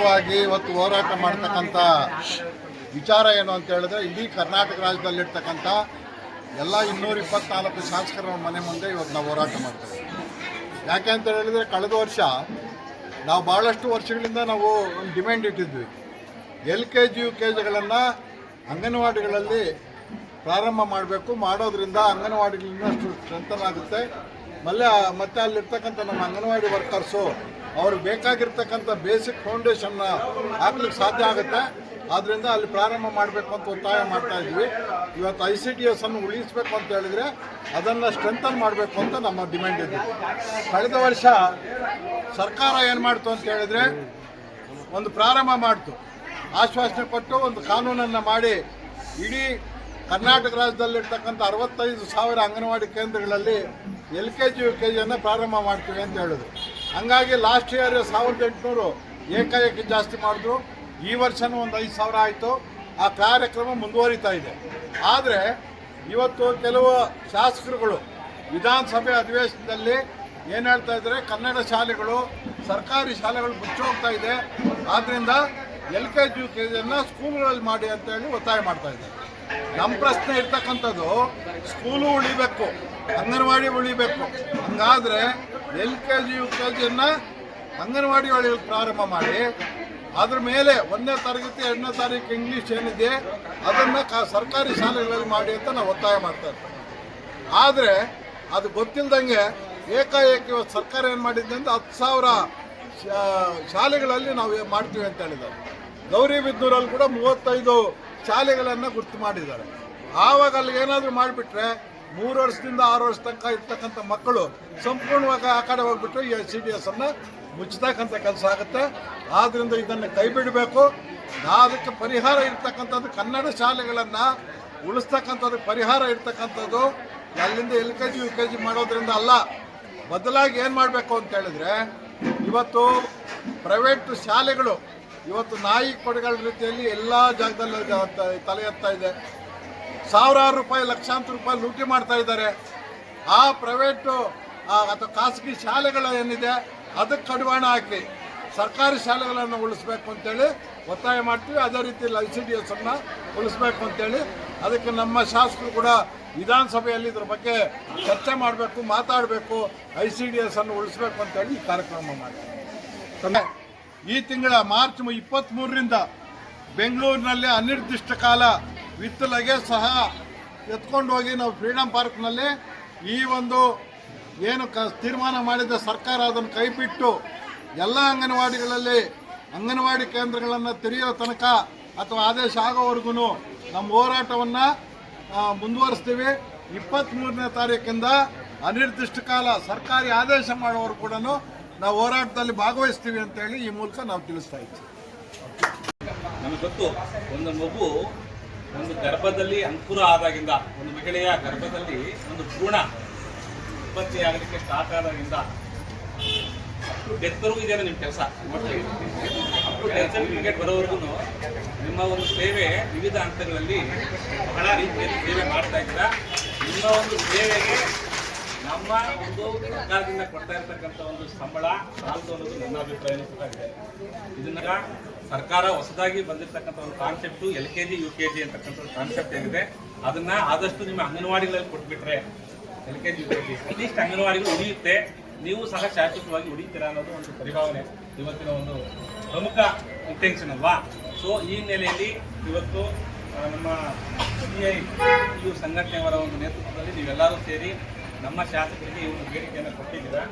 ಪ್ರಮುಖವಾಗಿ ಇವತ್ತು ಹೋರಾಟ ಮಾಡ್ತಕ್ಕಂಥ ವಿಚಾರ ಏನು ಅಂತ ಹೇಳಿದ್ರೆ, ಇಡೀ ಕರ್ನಾಟಕ ರಾಜ್ಯದಲ್ಲಿರ್ತಕ್ಕಂಥ ಎಲ್ಲ 224 ಶಾಸಕರ ಮನೆ ಮುಂದೆ ಇವತ್ತು ನಾವು ಹೋರಾಟ ಮಾಡ್ತೇವೆ. ಯಾಕೆ ಅಂತ ಹೇಳಿದರೆ, ಕಳೆದ ವರ್ಷ ನಾವು ಭಾಳಷ್ಟು ವರ್ಷಗಳಿಂದ ನಾವು ಒಂದು ಡಿಮ್ಯಾಂಡ್ ಇಟ್ಟಿದ್ವಿ. LKG UKGಗಳನ್ನು ಅಂಗನವಾಡಿಗಳಲ್ಲಿ ಪ್ರಾರಂಭ ಮಾಡಬೇಕು. ಮಾಡೋದ್ರಿಂದ ಅಂಗನವಾಡಿಗಳಿಂದ ಸ್ಟ್ರೆಂಥನ್ ಆಗುತ್ತೆ. ಮತ್ತೆ ಅಲ್ಲಿರ್ತಕ್ಕಂಥ ನಮ್ಮ ಅಂಗನವಾಡಿ ವರ್ಕರ್ಸು ಅವ್ರಿಗೆ ಬೇಕಾಗಿರ್ತಕ್ಕಂಥ ಬೇಸಿಕ್ ಫೌಂಡೇಶನ್ನ ಹಾಕ್ಲಿಕ್ಕೆ ಸಾಧ್ಯ ಆಗುತ್ತೆ. ಆದ್ದರಿಂದ ಅಲ್ಲಿ ಪ್ರಾರಂಭ ಮಾಡಬೇಕು ಅಂತ ಒತ್ತಾಯ ಮಾಡ್ತಾ ಇದ್ವಿ. ಇವತ್ತು ICDS ಅನ್ನು ಉಳಿಸಬೇಕು ಅಂತ ಹೇಳಿದರೆ ಅದನ್ನು ಸ್ಟ್ರೆಂಥನ್ ಮಾಡಬೇಕು ಅಂತ ನಮ್ಮ ಡಿಮ್ಯಾಂಡ್ ಇದೆ. ಕಳೆದ ವರ್ಷ ಸರ್ಕಾರ ಏನು ಮಾಡ್ತು ಅಂತ ಹೇಳಿದರೆ, ಒಂದು ಪ್ರಾರಂಭ ಮಾಡ್ತು, ಆಶ್ವಾಸನೆ ಕೊಟ್ಟು ಒಂದು ಕಾನೂನನ್ನು ಮಾಡಿ ಇಡೀ ಕರ್ನಾಟಕ ರಾಜ್ಯದಲ್ಲಿರ್ತಕ್ಕಂಥ 65,000 ಅಂಗನವಾಡಿ ಕೇಂದ್ರಗಳಲ್ಲಿ LKG UKGಯನ್ನು ಪ್ರಾರಂಭ ಮಾಡ್ತೀವಿ ಅಂತ ಹೇಳಿದ್ರು. ಹಂಗಾಗಿ ಲಾಸ್ಟ್ ಇಯರ್ 1,800 ಏಕಾಏಕಿ ಜಾಸ್ತಿ ಮಾಡಿದ್ರು. ಈ ವರ್ಷನೂ ಒಂದು 5,000 ಆಯಿತು. ಆ ಕಾರ್ಯಕ್ರಮ ಮುಂದುವರಿತಾ ಇದೆ. ಆದರೆ ಇವತ್ತು ಕೆಲವು ಶಾಸಕರುಗಳು ವಿಧಾನಸಭೆ ಅಧಿವೇಶನದಲ್ಲಿ ಏನು ಹೇಳ್ತಾ ಇದ್ದಾರೆ, ಕನ್ನಡ ಶಾಲೆಗಳು, ಸರ್ಕಾರಿ ಶಾಲೆಗಳು ಮುಚ್ಚೋಗ್ತಾ ಇದೆ, ಆದ್ದರಿಂದ LKG UKGಯನ್ನು ಸ್ಕೂಲ್ಗಳಲ್ಲಿ ಮಾಡಿ ಅಂತೇಳಿ ಒತ್ತಾಯ ಮಾಡ್ತಾ ಇದ್ದಾರೆ. ನಮ್ಮ ಪ್ರಶ್ನೆ ಇರ್ತಕ್ಕಂಥದ್ದು, ಸ್ಕೂಲು ಉಳಿಬೇಕು, ಅಂಗನವಾಡಿ ಉಳಿಬೇಕು. ಹಂಗಾದರೆ LKG UKGಯನ್ನು ಅಂಗನವಾಡಿ ಒಳಗೆ ಪ್ರಾರಂಭ ಮಾಡಿ, ಅದ್ರ ಮೇಲೆ 1ನೇ ತರಗತಿ 2ನೇ ತಾರೀಕು ಇಂಗ್ಲೀಷ್ ಏನಿದೆ ಅದನ್ನು ಸರ್ಕಾರಿ ಶಾಲೆಗಳಲ್ಲಿ ಮಾಡಿ ಅಂತ ನಾವು ಒತ್ತಾಯ ಮಾಡ್ತಾ ಇರ್ತೀವಿ. ಆದರೆ ಅದು ಗೊತ್ತಿಲ್ಲದಂಗೆ ಏಕಾಏಕಿ ಸರ್ಕಾರ ಏನು ಮಾಡಿದೆ ಅಂತ 10,000 ಶಾಲೆಗಳಲ್ಲಿ ನಾವು ಮಾಡ್ತೀವಿ ಅಂತ ಹೇಳಿದ್ದಾರೆ. ಗೌರಿಬಿದನೂರಲ್ಲಿ ಕೂಡ 35 ಶಾಲೆಗಳನ್ನು ಗುರ್ತು ಮಾಡಿದ್ದಾರೆ. ಆವಾಗ ಅಲ್ಲಿಗೆ ಏನಾದರೂ ಮಾಡಿಬಿಟ್ರೆ 3 ವರ್ಷದಿಂದ 6 ವರ್ಷ ತನಕ ಇರ್ತಕ್ಕಂಥ ಮಕ್ಕಳು ಸಂಪೂರ್ಣವಾಗಿ ಆ ಕಡೆ ಹೋಗ್ಬಿಟ್ರೆ ಈ CDS ಅನ್ನು ಮುಚ್ಚತಕ್ಕಂಥ ಕೆಲಸ ಆಗುತ್ತೆ. ಆದ್ದರಿಂದ ಇದನ್ನು ಕೈ ಬಿಡಬೇಕು. ಅದಕ್ಕೆ ಪರಿಹಾರ ಇರ್ತಕ್ಕಂಥದ್ದು, ಕನ್ನಡ ಶಾಲೆಗಳನ್ನು ಉಳಿಸ್ತಕ್ಕಂಥದ್ದು ಪರಿಹಾರ ಇರ್ತಕ್ಕಂಥದ್ದು ಅಲ್ಲಿಂದ LKG UKG ಮಾಡೋದ್ರಿಂದ ಅಲ್ಲ. ಬದಲಾಗಿ ಏನು ಮಾಡಬೇಕು ಅಂತ ಹೇಳಿದ್ರೆ, ಇವತ್ತು ಪ್ರೈವೇಟ್ ಶಾಲೆಗಳು ಇವತ್ತು ನಾಯಿ ಕೊಡೆಗಳ ರೀತಿಯಲ್ಲಿ ಎಲ್ಲ ಜಾಗದಲ್ಲಿ ತಲೆ ಎತ್ತಾ ಇದೆ. ಸಾವಿರಾರು ರೂಪಾಯಿ, ಲಕ್ಷಾಂತರ ರೂಪಾಯಿ ಲೂಟಿ ಮಾಡ್ತಾ ಇದ್ದಾರೆ. ಆ ಪ್ರೈವೇಟು ಅಥವಾ ಖಾಸಗಿ ಶಾಲೆಗಳು ಏನಿದೆ ಅದಕ್ಕೆ ಕಡಿವಾಣ ಹಾಕಿ ಸರ್ಕಾರಿ ಶಾಲೆಗಳನ್ನು ಉಳಿಸ್ಬೇಕು ಅಂತೇಳಿ ಒತ್ತಾಯ ಮಾಡ್ತೀವಿ. ಅದೇ ರೀತಿಯಲ್ಲಿ ICDS ಅನ್ನು ಉಳಿಸ್ಬೇಕು ಅಂತೇಳಿ ಅದಕ್ಕೆ ನಮ್ಮ ಶಾಸಕರು ಕೂಡ ವಿಧಾನಸಭೆಯಲ್ಲಿ ಇದ್ರ ಬಗ್ಗೆ ಚರ್ಚೆ ಮಾಡಬೇಕು, ಮಾತಾಡಬೇಕು, ICDS ಅನ್ನು ಉಳಿಸ್ಬೇಕು ಅಂತೇಳಿ ಈ ಕಾರ್ಯಕ್ರಮ ಮಾಡ್ತೀವಿ. ಈ ತಿಂಗಳ ಮಾರ್ಚ್ 23ರಿಂದ ಬೆಂಗಳೂರಿನಲ್ಲಿ ಅನಿರ್ದಿಷ್ಟ ಕಾಲ ವಿತ್ ಲಗೇಜ್ ಸಹ ಎತ್ಕೊಂಡು ಹೋಗಿ ನಾವು ಫ್ರೀಡಮ್ ಪಾರ್ಕ್ನಲ್ಲಿ ಈ ಒಂದು ಏನು ತೀರ್ಮಾನ ಮಾಡಿದ ಸರ್ಕಾರ ಅದನ್ನು ಕೈಬಿಟ್ಟು ಎಲ್ಲ ಅಂಗನವಾಡಿಗಳಲ್ಲಿ ಅಂಗನವಾಡಿ ಕೇಂದ್ರಗಳನ್ನು ತೆರೆಯೋ ತನಕ ಅಥವಾ ಆದೇಶ ಆಗೋವರೆಗೂ ನಮ್ಮ ಹೋರಾಟವನ್ನು ಮುಂದುವರಿಸ್ತೀವಿ. 23ನೇ ತಾರೀಕಿಂದ ಅನಿರ್ದಿಷ್ಟ ಕಾಲ ಸರ್ಕಾರಿ ಆದೇಶ ಮಾಡೋರು ಕೂಡ ನಾವು ಹೋರಾಟದಲ್ಲಿ ಭಾಗವಹಿಸ್ತೀವಿ ಅಂತೇಳಿ ಈ ಮೂಲಕ ನಾವು ತಿಳಿಸ್ತಾ ಇದ್ದೀವಿ. ನಮಗೆ ಗೊತ್ತು, ಒಂದು ಮಗು ಒಂದು ಗರ್ಭದಲ್ಲಿ ಅಂಕುರ ಆದಾಗಿಂದ, ಒಂದು ಮಹಿಳೆಯ ಗರ್ಭದಲ್ಲಿ ಒಂದು ಭ್ರೂಣ ಉತ್ಪತ್ತಿ ಆಗಲಿಕ್ಕೆ ಸ್ಟಾರ್ಟ್ ಆದಾಗಿಂದ ಡೆತ್ವರೆಗೂ ಇದೆ ನಿಮ್ಮ ಕೆಲಸ. ಡೆತ್ ಸರ್ಟಿಫಿಕೇಟ್ ಬರೋವರೆಗೂ ನಿಮ್ಮ ಒಂದು ಸೇವೆ ವಿವಿಧ ಹಂತಗಳಲ್ಲಿ ಬಹಳ ರೀತಿಯಲ್ಲಿ ಸೇವೆ ಮಾಡ್ತಾ ಇದ್ದೀರಾ. ನಿಮ್ಮ ಒಂದು ಸೇವೆಗೆ ನಮ್ಮ ಒಂದು ಸರ್ಕಾರದಿಂದ ಕೊಡ್ತಾ ಇರ್ತಕ್ಕಂಥ ಒಂದು ಸಂಬಳ ಸಾಲದು ಅನ್ನೋದು ನನ್ನ ಅಭಿಪ್ರಾಯ ಕೂಡ ಇದೆ. ಇದನ್ನ ಸರ್ಕಾರ ಹೊಸದಾಗಿ ಬಂದಿರತಕ್ಕಂಥ ಒಂದು ಕಾನ್ಸೆಪ್ಟು LKG UKG ಅಂತಕ್ಕಂಥ ಕಾನ್ಸೆಪ್ಟ್ ಏನಿದೆ ಅದನ್ನ ಆದಷ್ಟು ನಿಮ್ಮ ಅಂಗನವಾಡಿಗಳಲ್ಲಿ ಕೊಟ್ಬಿಟ್ರೆ LKG UKG ಅಟ್ಲೀಸ್ಟ್ ಅಂಗನವಾಡಿಗಳು ಉಳಿಯುತ್ತೆ, ನೀವು ಸಹ ಶಾಶ್ವತವಾಗಿ ಉಳಿತೀರಾ ಅನ್ನೋದು ಒಂದು ಪರಿಭಾವನೆ ಇವತ್ತಿನ ಒಂದು ಪ್ರಮುಖ ಇಂಟೆನ್ಷನ್ ಅಲ್ವಾ. ಸೊ ಈ ಹಿನ್ನೆಲೆಯಲ್ಲಿ ಇವತ್ತು ನಮ್ಮ CITU ಸಂಘಟನೆಯವರ ಒಂದು ನೇತೃತ್ವದಲ್ಲಿ ನೀವೆಲ್ಲರೂ ಸೇರಿ ನಮ್ಮ ಶಾಸಕರಿಗೆ ಈ ಒಂದು ಬೇಡಿಕೆಯನ್ನು ಕೊಟ್ಟಿದ್ದೀರಾ.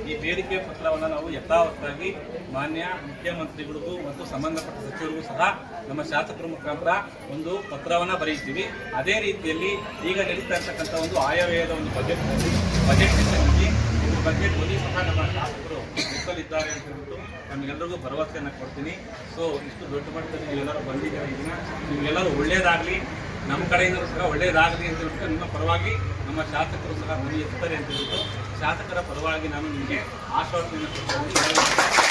ಈ ಬೇಡಿಕೆ ಪತ್ರವನ್ನು ನಾವು ಯಥಾವತ್ತಾಗಿ ಮಾನ್ಯ ಮುಖ್ಯಮಂತ್ರಿಗಳಿಗೂ ಮತ್ತು ಸಂಬಂಧಪಟ್ಟ ಸಚಿವರಿಗೂ ಸಹ ನಮ್ಮ ಶಾಸಕರ ಮುಖಾಂತರ ಒಂದು ಪತ್ರವನ್ನು ಬರೆಯುತ್ತೀವಿ. ಅದೇ ರೀತಿಯಲ್ಲಿ ಈಗ ನಡೀತಾ ಇರ್ತಕ್ಕಂಥ ಒಂದು ಆಯವ್ಯಯದ ಒಂದು ಬಜೆಟ್ ಸೆಷನ್ನಲ್ಲಿ ಈ ಬಜೆಟ್ ಬಳಿ ಸಹ ನಮ್ಮ ಶಾಸಕರು ನಿಂತಲ್ಲಿದ್ದಾರೆ ಅಂತ ಹೇಳ್ಬಿಟ್ಟು ನಮಗೆಲ್ಲರಿಗೂ ಭರವಸೆಯನ್ನು ಕೊಡ್ತೀನಿ. ಸೊ ಇಷ್ಟು ದೊಡ್ಡ ಮಟ್ಟದಲ್ಲಿ ನೀವೆಲ್ಲರೂ ಬಂದಿದ್ದೀರಾ. ಇದನ್ನು ನೀವೆಲ್ಲರೂ ಒಳ್ಳೆಯದಾಗಲಿ, ನಮ್ಮ ಕಡೆಯಿಂದ ಸಹ ಒಳ್ಳೆಯದಾಗಲಿ ಅಂತ ಹೇಳ್ಬಿಟ್ಟು ನಿಮ್ಮ ಪರವಾಗಿ ನಮ್ಮ ಶಾಸಕರು ಸಹ ಧ್ವನಿ ಎತ್ತಾರೆ ಅಂತ ಹೇಳ್ಬಿಟ್ಟು ಶಾಸಕರ ಪರವಾಗಿ ನಾನು ನಿಮಗೆ ಆಶ್ವಾಸನೆಯನ್ನು ಕೊಡ್ತೀನಿ.